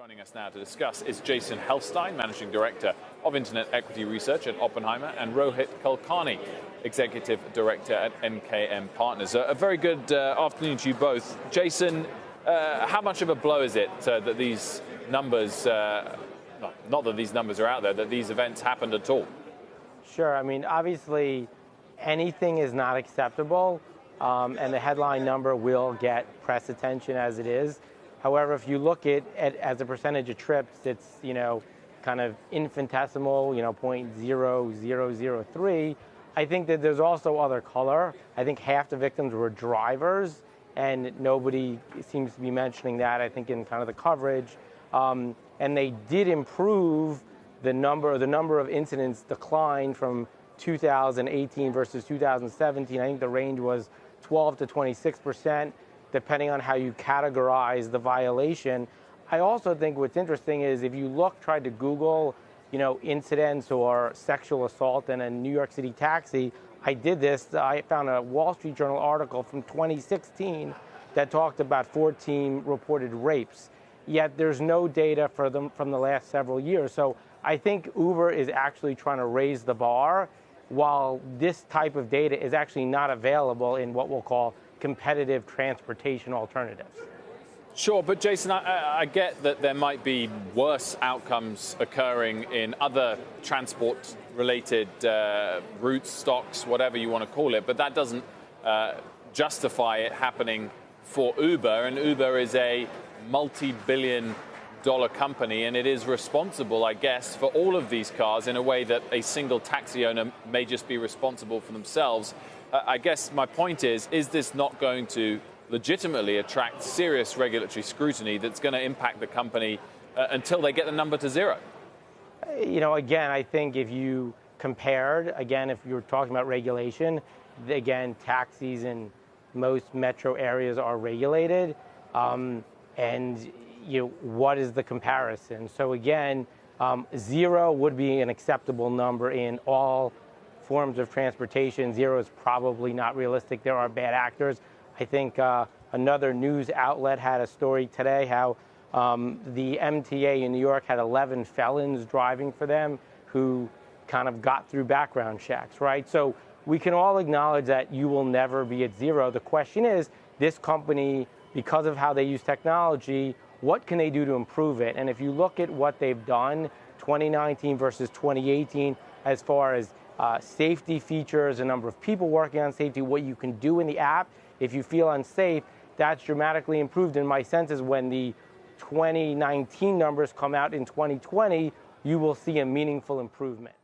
Joining us now to discuss is Jason Helfstein, Managing Director of Internet Equity Research at Oppenheimer, and Rohit Kulkarni, Executive Director at MKM Partners. A very good afternoon to you both. Jason, how much of a blow is it that these numbers, not that these numbers are out there, that these events happened at all? Sure. I mean, obviously, anything is not acceptable, and the headline number will get press attention as it is. However, if you look at as a percentage of trips, it's, kind of infinitesimal, 0.0003. I think that there's also other color. I think half the victims were drivers, and nobody seems to be mentioning that, I think, in kind of the coverage. And they did improve the number of incidents declined from 2018 versus 2017. I think the range was 12 to 26%. Depending on how you categorize the violation. I also think what's interesting is if you tried to Google, incidents or sexual assault in a New York City taxi, I did this. I found a Wall Street Journal article from 2016 that talked about 14 reported rapes. Yet there's no data for them from the last several years. So I think Uber is actually trying to raise the bar, while this type of data is actually not available in what we'll call competitive transportation alternatives. Sure, but Jason, I get that there might be worse outcomes occurring in other transport-related routes, stocks, whatever you want to call it, but that doesn't justify it happening for Uber, and Uber is a multi-billion-dollar company, and it is responsible, I guess, for all of these cars in a way that a single taxi owner may just be responsible for themselves. I guess my point is this not going to legitimately attract serious regulatory scrutiny that's going to impact the company until they get the number to zero? Again, I think if you compared, if you're talking about regulation, again, taxis in most metro areas are regulated. And what is the comparison? So again, zero would be an acceptable number in all forms of transportation. Zero is probably not realistic. There are bad actors. I think another news outlet had a story today how the MTA in New York had 11 felons driving for them who kind of got through background checks, right? So we can all acknowledge that you will never be at zero. The question is, this company, because of how they use technology, what can they do to improve it? And if you look at what they've done, 2019 versus 2018, as far as safety features, a number of people working on safety, what you can do in the app if you feel unsafe, that's dramatically improved. And my sense is when the 2019 numbers come out in 2020, you will see a meaningful improvement.